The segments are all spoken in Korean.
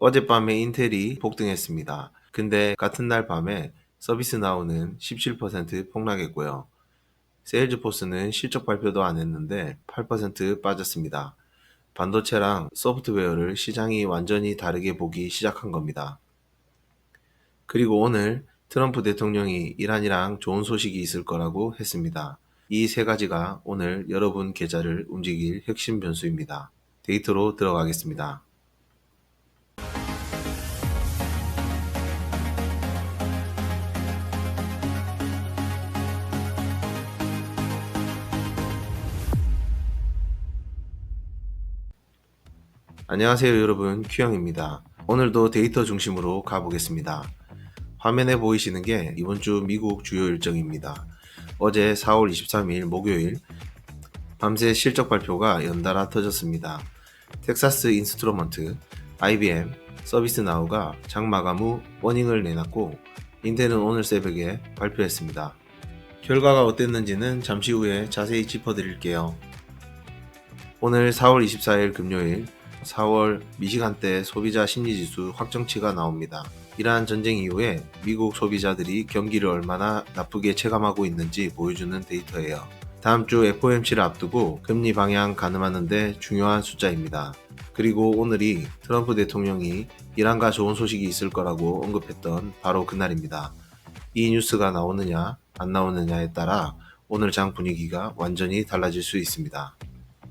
어젯밤에 인텔이 폭등했습니다. 근데 같은 날 밤에 서비스나우는 17% 폭락했고요. 세일즈포스는 실적 발표도 안 했는데 8% 빠졌습니다. 반도체랑 소프트웨어를 시장이 완전히 다르게 보기 시작한 겁니다. 그리고 오늘 트럼프 대통령이 이란이랑 좋은 소식이 있을 거라고 했습니다. 이 세 가지가 오늘 여러분 계좌를 움직일 핵심 변수입니다. 데이터로 들어가겠습니다. 안녕하세요 여러분, 큐형입니다. 오늘도 데이터 중심으로 가보겠습니다. 화면에 보이시는 게 이번 주 미국 주요 일정입니다. 어제 4월 23일 목요일 밤새 실적 발표가 연달아 터졌습니다. 텍사스 인스트루먼트, IBM, 서비스나우가 장 마감 후 워닝을 내놨고 인텔은 오늘 새벽에 발표했습니다. 결과가 어땠는지는 잠시 후에 자세히 짚어드릴게요. 오늘 4월 24일 금요일 4월 미시간대 소비자 심리지수 확정치가 나옵니다. 이러한 전쟁 이후에 미국 소비자들이 경기를 얼마나 나쁘게 체감하고 있는지 보여주는 데이터예요. 다음 주 FOMC를 앞두고 금리 방향 가늠하는데 중요한 숫자입니다. 그리고 오늘이 트럼프 대통령이 이란과 좋은 소식이 있을 거라고 언급했던 바로 그날입니다. 이 뉴스가 나오느냐 안 나오느냐에 따라 오늘 장 분위기가 완전히 달라질 수 있습니다.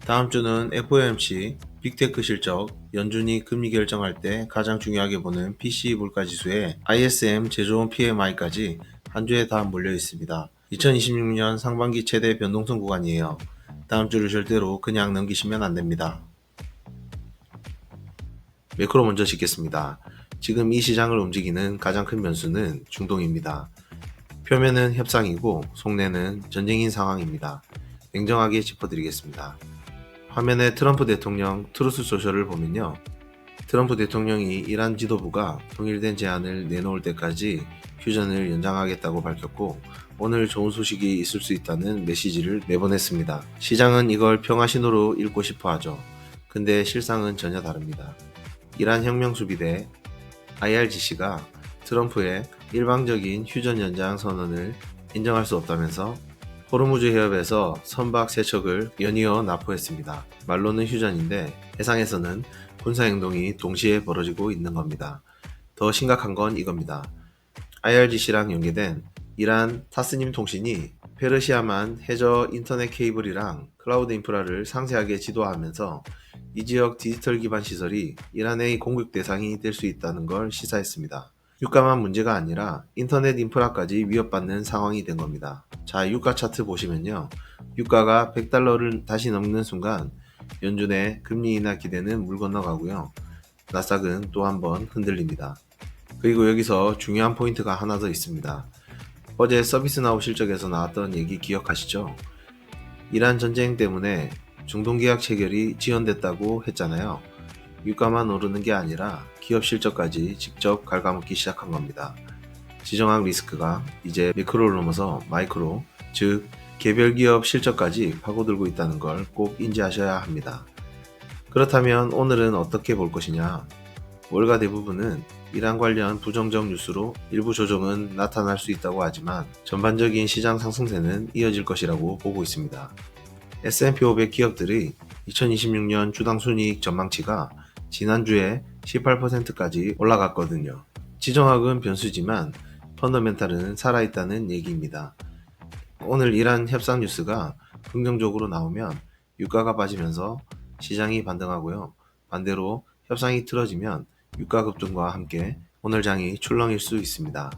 다음 주는 FOMC, 빅테크 실적, 연준이 금리 결정할 때 가장 중요하게 보는 PC 물가지수에 ISM 제조업 PMI까지 한 주에 다 몰려 있습니다. 2026년 상반기 최대 변동성 구간이에요. 다음 주를 절대로 그냥 넘기시면 안 됩니다. 매크로 먼저 짚겠습니다. 지금 이 시장을 움직이는 가장 큰 변수는 중동입니다. 표면은 협상이고 속내는 전쟁인 상황입니다. 냉정하게 짚어드리겠습니다. 화면에 트럼프 대통령 트루스 소셜을 보면요. 트럼프 대통령이 이란 지도부가 통일된 제안을 내놓을 때까지 휴전을 연장하겠다고 밝혔고 오늘 좋은 소식이 있을 수 있다는 메시지를 내보냈습니다. 시장은 이걸 평화 신호로 읽고 싶어 하죠. 근데 실상은 전혀 다릅니다. 이란 혁명수비대 IRGC가 트럼프의 일방적인 휴전 연장 선언을 인정할 수 없다면서 호르무즈 해협에서 선박 3척을 연이어 납포했습니다. 말로는 휴전인데 해상에서는 군사행동이 동시에 벌어지고 있는 겁니다. 더 심각한 건 이겁니다. IRGC랑 연계된 이란 타스님 통신이 페르시아만 해저 인터넷 케이블이랑 클라우드 인프라를 상세하게 지도하면서 이 지역 디지털 기반 시설이 이란의 공격 대상이 될 수 있다는 걸 시사했습니다. 유가만 문제가 아니라 인터넷 인프라까지 위협받는 상황이 된 겁니다. 자, 유가 차트 보시면요. 유가가 100달러를 다시 넘는 순간 연준의 금리 인하 기대는 물 건너가고요. 나스닥은 또 한 번 흔들립니다. 그리고 여기서 중요한 포인트가 하나 더 있습니다. 어제 서비스나우 실적에서 나왔던 얘기 기억하시죠? 이란 전쟁 때문에 중동계약 체결이 지연됐다고 했잖아요. 유가만 오르는 게 아니라 기업 실적까지 직접 갉아먹기 시작한 겁니다. 지정학 리스크가 이제 매크로를 넘어서 마이크로, 즉 개별 기업 실적까지 파고들고 있다는 걸 꼭 인지하셔야 합니다. 그렇다면 오늘은 어떻게 볼 것이냐? 월가 대부분은 이란 관련 부정적 뉴스로 일부 조정은 나타날 수 있다고 하지만 전반적인 시장 상승세는 이어질 것이라고 보고 있습니다. S&P 500 기업들의 2026년 주당 순이익 전망치가 지난주에 18%까지 올라갔거든요. 지정학은 변수지만 펀더멘탈은 살아있다는 얘기입니다. 오늘 이란 협상 뉴스가 긍정적으로 나오면 유가가 빠지면서 시장이 반등하고요. 반대로 협상이 틀어지면 유가 급등과 함께 오늘 장이 출렁일 수 있습니다.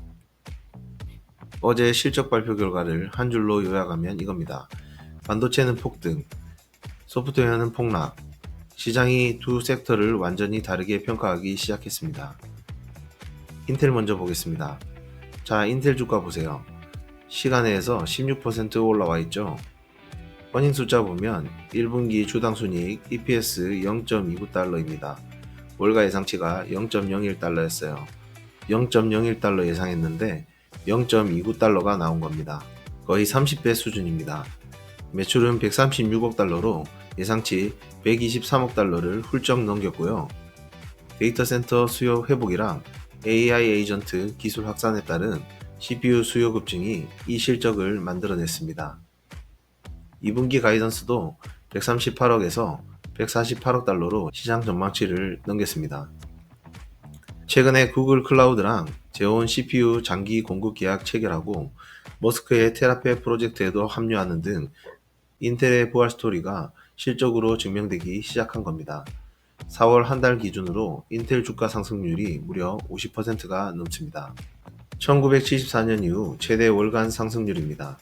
어제 실적 발표 결과를 한 줄로 요약하면 이겁니다. 반도체는 폭등, 소프트웨어는 폭락, 시장이 두 섹터를 완전히 다르게 평가하기 시작했습니다. 인텔 먼저 보겠습니다. 자, 인텔 주가 보세요. 시간에서 16% 올라와 있죠. 어닝 숫자 보면 1분기 주당 순이익 EPS 0.29달러입니다. 월가 예상치가 0.01달러였어요. 0.01달러 예상했는데 0.29달러가 나온 겁니다. 거의 30배 수준입니다. 매출은 136억 달러로 예상치 123억 달러를 훌쩍 넘겼고요. 데이터 센터 수요 회복이랑 AI 에이전트 기술 확산에 따른 CPU 수요 급증이 이 실적을 만들어냈습니다. 2분기 가이던스도 138억에서 148억 달러로 시장 전망치를 넘겼습니다. 최근에 구글 클라우드랑 제온 CPU 장기 공급 계약 체결하고 머스크의 테라페 프로젝트에도 합류하는 등 인텔의 부활 스토리가 실적으로 증명되기 시작한 겁니다. 4월 한 달 기준으로 인텔 주가 상승률이 무려 50%가 넘습니다. 1974년 이후 최대 월간 상승률입니다.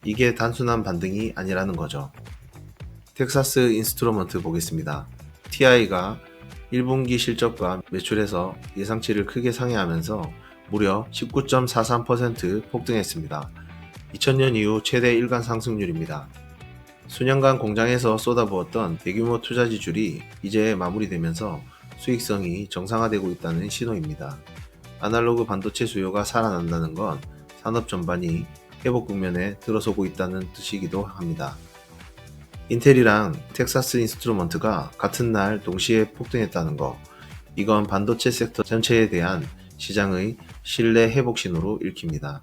이게 단순한 반등이 아니라는 거죠. 텍사스 인스트루먼트 보겠습니다. TI가 1분기 실적과 매출에서 예상치를 크게 상회하면서 무려 19.43% 폭등했습니다. 2000년 이후 최대 일간 상승률입니다. 수년간 공장에서 쏟아부었던 대규모 투자 지출이 이제 마무리되면서 수익성이 정상화되고 있다는 신호입니다. 아날로그 반도체 수요가 살아난다는 건 산업 전반이 회복 국면에 들어서고 있다는 뜻이기도 합니다. 인텔이랑 텍사스 인스트루먼트가 같은 날 동시에 폭등했다는 거, 이건 반도체 섹터 전체에 대한 시장의 신뢰 회복 신호로 읽힙니다.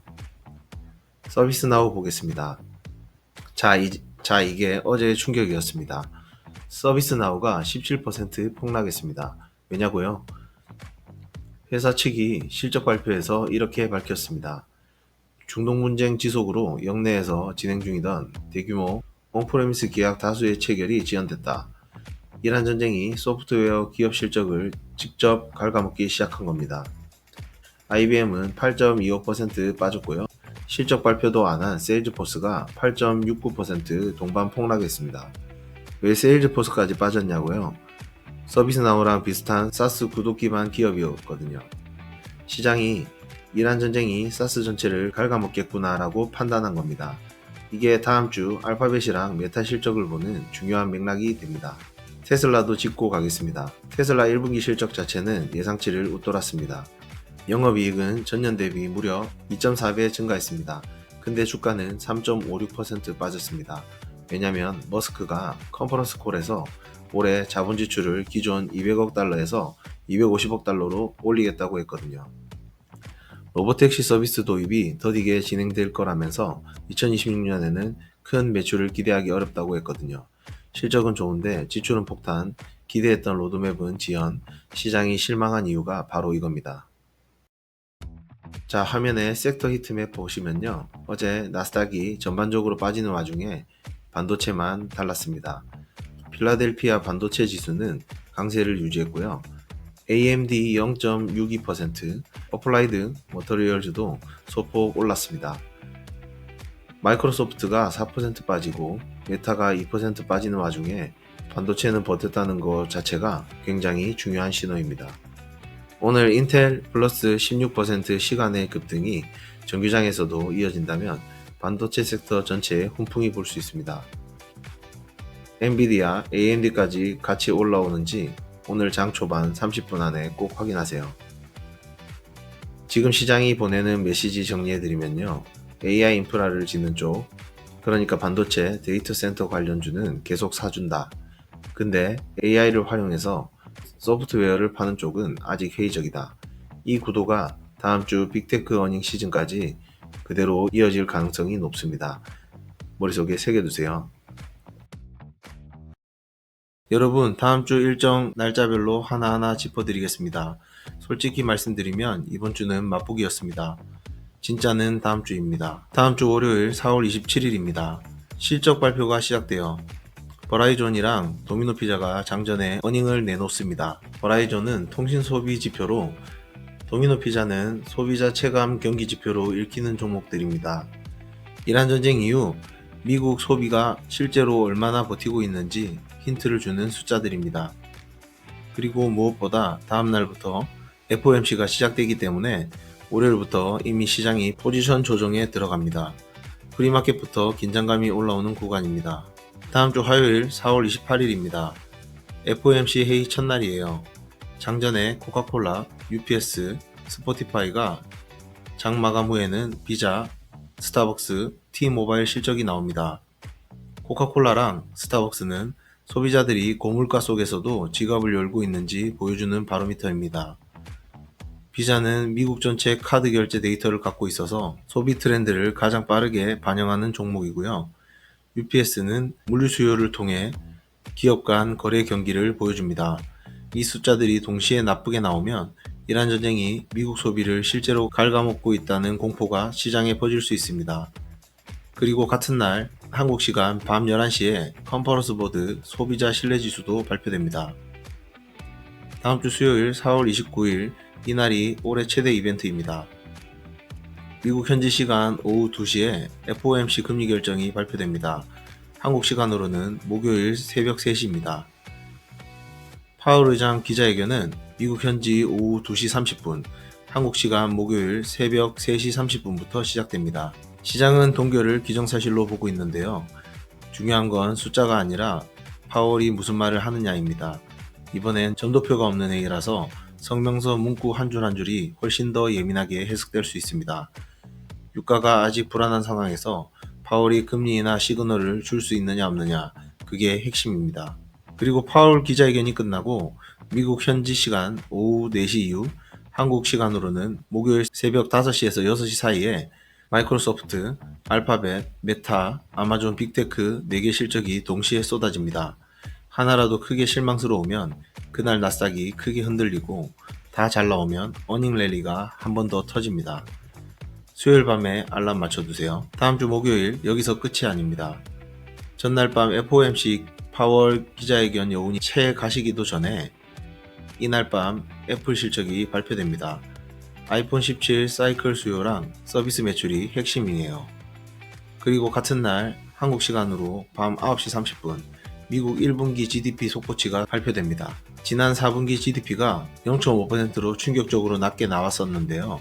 서비스나우 보겠습니다. 이게 어제의 충격이었습니다. 서비스나우가 17% 폭락했습니다. 왜냐고요? 회사 측이 실적 발표에서 이렇게 밝혔습니다. 중동 분쟁 지속으로 역내에서 진행 중이던 대규모 온프레미스 계약 다수의 체결이 지연됐다. 이란 전쟁이 소프트웨어 기업 실적을 직접 갉아먹기 시작한 겁니다. IBM은 8.25% 빠졌고요. 실적 발표도 안 한 세일즈포스가 8.69% 동반 폭락했습니다. 왜 세일즈포스까지 빠졌냐고요? 서비스나우랑 비슷한 사스 구독 기반 기업이었거든요. 시장이 이란 전쟁이 사스 전체를 갉아먹겠구나 라고 판단한 겁니다. 이게 다음 주 알파벳이랑 메타 실적을 보는 중요한 맥락이 됩니다. 테슬라도 짚고 가겠습니다. 테슬라 1분기 실적 자체는 예상치를 웃돌았습니다. 영업이익은 전년 대비 무려 2.4배 증가했습니다. 근데 주가는 3.56% 빠졌습니다. 왜냐면 머스크가 컨퍼런스 콜에서 올해 자본 지출을 기존 200억 달러에서 250억 달러로 올리겠다고 했거든요. 로보택시 서비스 도입이 더디게 진행될 거라면서 2026년에는 큰 매출을 기대하기 어렵다고 했거든요. 실적은 좋은데 지출은 폭탄, 기대했던 로드맵은 지연, 시장이 실망한 이유가 바로 이겁니다. 자, 화면에 섹터 히트맵 보시면요. 어제 나스닥이 전반적으로 빠지는 와중에 반도체만 달랐습니다. 필라델피아 반도체 지수는 강세를 유지했고요. AMD 0.62%, 어플라이드 머터리얼즈도 소폭 올랐습니다. 마이크로소프트가 4% 빠지고 메타가 2% 빠지는 와중에 반도체는 버텼다는 것 자체가 굉장히 중요한 신호입니다. 오늘 인텔 플러스 16% 시간의 급등이 정규장에서도 이어진다면 반도체 섹터 전체에 훈풍이 불 수 있습니다. 엔비디아, AMD까지 같이 올라오는지 오늘 장 초반 30분 안에 꼭 확인하세요. 지금 시장이 보내는 메시지 정리해드리면요. AI 인프라를 짓는 쪽, 그러니까 반도체, 데이터 센터 관련주는 계속 사준다. 근데 AI를 활용해서 소프트웨어를 파는 쪽은 아직 회의적이다. 이 구도가 다음 주 빅테크 어닝 시즌까지 그대로 이어질 가능성이 높습니다. 머릿속에 새겨두세요. 여러분, 다음 주 일정 날짜별로 하나하나 짚어드리겠습니다. 솔직히 말씀드리면 이번 주는 맛보기였습니다. 진짜는 다음 주입니다. 다음 주 월요일 4월 27일입니다. 실적 발표가 시작돼요. 버라이존이랑 도미노피자가 장전에 어닝을 내놓습니다. 버라이존은 통신 소비 지표로, 도미노피자는 소비자 체감 경기 지표로 읽히는 종목들입니다. 이란 전쟁 이후 미국 소비가 실제로 얼마나 버티고 있는지 힌트를 주는 숫자들입니다. 그리고 무엇보다 다음 날부터 FOMC가 시작되기 때문에 월요일부터 이미 시장이 포지션 조정에 들어갑니다. 프리마켓부터 긴장감이 올라오는 구간입니다. 다음 주 화요일 4월 28일입니다. FOMC 회의 첫날이에요. 장전에 코카콜라, UPS, 스포티파이가 장 마감 후에는 비자, 스타벅스, T모바일 실적이 나옵니다. 코카콜라랑 스타벅스는 소비자들이 고물가 속에서도 지갑을 열고 있는지 보여주는 바로미터입니다. 비자는 미국 전체 카드 결제 데이터를 갖고 있어서 소비 트렌드를 가장 빠르게 반영하는 종목이고요. UPS는 물류 수요를 통해 기업 간 거래 경기를 보여줍니다. 이 숫자들이 동시에 나쁘게 나오면 이란 전쟁이 미국 소비를 실제로 갉아먹고 있다는 공포가 시장에 퍼질 수 있습니다. 그리고 같은 날 한국 시간 밤 11시에 컨퍼런스 보드 소비자 신뢰지수도 발표됩니다. 다음 주 수요일 4월 29일 이날이 올해 최대 이벤트입니다. 미국 현지 시간 오후 2시에 FOMC 금리 결정이 발표됩니다. 한국 시간으로는 목요일 새벽 3시입니다. 파월 의장 기자회견은 미국 현지 오후 2시 30분, 한국 시간 목요일 새벽 3시 30분부터 시작됩니다. 시장은 동결을 기정사실로 보고 있는데요. 중요한 건 숫자가 아니라 파월이 무슨 말을 하느냐입니다. 이번엔 점도표가 없는 회의라서 성명서 문구 한 줄 한 줄이 훨씬 더 예민하게 해석될 수 있습니다. 유가가 아직 불안한 상황에서 파월이 금리 인하 시그널을 줄 수 있느냐 없느냐, 그게 핵심입니다. 그리고 파월 기자회견이 끝나고 미국 현지 시간 오후 4시 이후 한국 시간으로는 목요일 새벽 5시에서 6시 사이에 마이크로소프트, 알파벳, 메타, 아마존 빅테크 4개 실적이 동시에 쏟아집니다. 하나라도 크게 실망스러우면 그날 나스닥이 크게 흔들리고 다 잘 나오면 어닝 랠리가 한 번 더 터집니다. 수요일 밤에 알람 맞춰두세요. 다음 주 목요일 여기서 끝이 아닙니다. 전날 밤 FOMC 파월 기자회견 여운이 채 가시기도 전에 이날 밤 애플 실적이 발표됩니다. 아이폰 17 사이클 수요랑 서비스 매출이 핵심이에요. 그리고 같은 날 한국 시간으로 밤 9시 30분 미국 1분기 GDP 속보치가 발표됩니다. 지난 4분기 GDP가 0.5%로 충격적으로 낮게 나왔었는데요.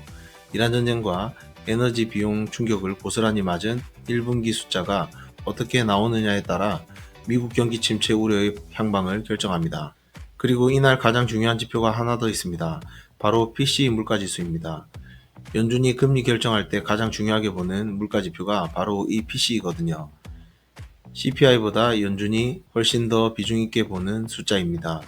이란 전쟁과 에너지 비용 충격을 고스란히 맞은 1분기 숫자가 어떻게 나오느냐에 따라 미국 경기 침체 우려의 향방을 결정합니다. 그리고 이날 가장 중요한 지표가 하나 더 있습니다. 바로 PCE 물가지수입니다. 연준이 금리 결정할 때 가장 중요하게 보는 물가지표가 바로 이 PCE거든요. CPI보다 연준이 훨씬 더 비중 있게 보는 숫자입니다.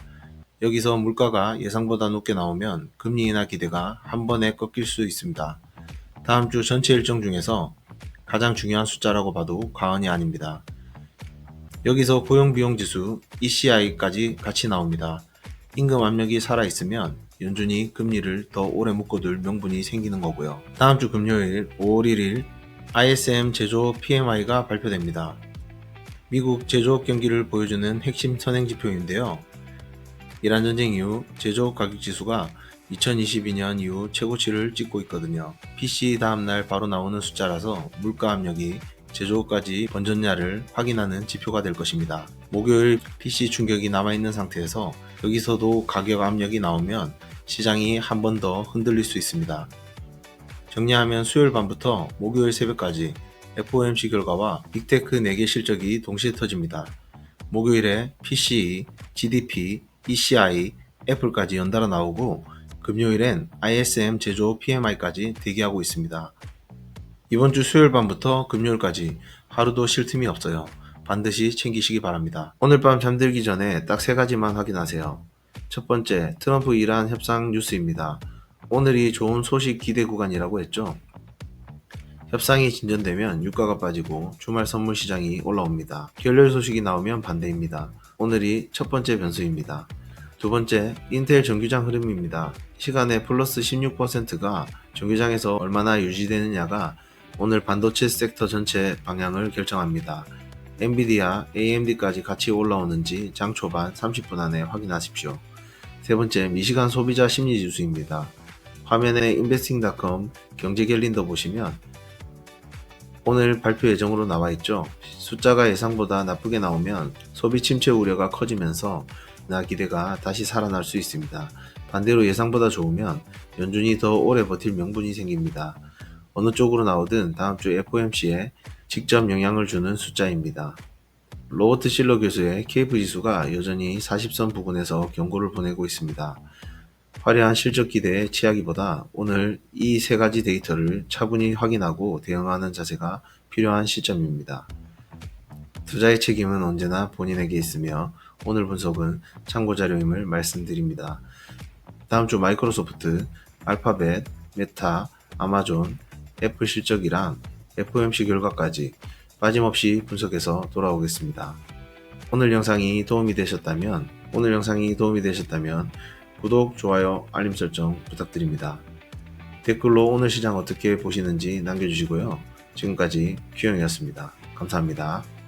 여기서 물가가 예상보다 높게 나오면 금리 인하 기대가 한 번에 꺾일 수 있습니다. 다음 주 전체 일정 중에서 가장 중요한 숫자라고 봐도 과언이 아닙니다. 여기서 고용비용지수 ECI까지 같이 나옵니다. 임금 압력이 살아있으면 연준이 금리를 더 오래 묶어둘 명분이 생기는 거고요. 다음 주 금요일 5월 1일 ISM 제조업 PMI가 발표됩니다. 미국 제조업 경기를 보여주는 핵심 선행지표인데요. 이란 전쟁 이후 제조업 가격지수가 2022년 이후 최고치를 찍고 있거든요. PC 다음날 바로 나오는 숫자라서 물가 압력이 제조업까지 번졌냐를 확인하는 지표가 될 것입니다. 목요일 PC 충격이 남아있는 상태에서 여기서도 가격 압력이 나오면 시장이 한 번 더 흔들릴 수 있습니다. 정리하면 수요일 밤부터 목요일 새벽까지 FOMC 결과와 빅테크 4개 실적이 동시에 터집니다. 목요일에 PCE, GDP, ECI, 애플까지 연달아 나오고 금요일엔 ISM 제조업 PMI까지 대기하고 있습니다. 이번 주 수요일 밤부터 금요일까지 하루도 쉴 틈이 없어요. 반드시 챙기시기 바랍니다. 오늘 밤 잠들기 전에 딱 3가지만 확인하세요. 첫 번째, 트럼프 이란 협상 뉴스입니다. 오늘이 좋은 소식 기대 구간이라고 했죠. 협상이 진전되면 유가가 빠지고 주말 선물 시장이 올라옵니다. 결렬 소식이 나오면 반대입니다. 오늘이 첫 번째 변수입니다. 두 번째, 인텔 정규장 흐름입니다. 시간에 플러스 16%가 정규장에서 얼마나 유지되느냐가 오늘 반도체 섹터 전체 방향을 결정합니다. 엔비디아, AMD까지 같이 올라오는지 장 초반 30분 안에 확인하십시오. 세 번째, 미시간 소비자 심리지수입니다. 화면에 investing.com 경제 캘린더 보시면 오늘 발표 예정으로 나와 있죠. 숫자가 예상보다 나쁘게 나오면 소비 침체 우려가 커지면서 인하 기대가 다시 살아날 수 있습니다. 반대로 예상보다 좋으면 연준이 더 오래 버틸 명분이 생깁니다. 어느 쪽으로 나오든 다음 주 FOMC에 직접 영향을 주는 숫자입니다. 로버트 실러 교수의 KF 지수가 여전히 40선 부근에서 경고를 보내고 있습니다. 화려한 실적 기대에 취하기보다 오늘 이 3가지 데이터를 차분히 확인하고 대응하는 자세가 필요한 시점입니다. 투자의 책임은 언제나 본인에게 있으며 오늘 분석은 참고 자료임을 말씀드립니다. 다음 주 마이크로소프트, 알파벳, 메타, 아마존, 애플 실적이랑 FOMC 결과까지 빠짐없이 분석해서 돌아오겠습니다. 오늘 영상이 도움이 되셨다면 구독, 좋아요, 알림 설정 부탁드립니다. 댓글로 오늘 시장 어떻게 보시는지 남겨주시고요. 지금까지 규영이었습니다. 감사합니다.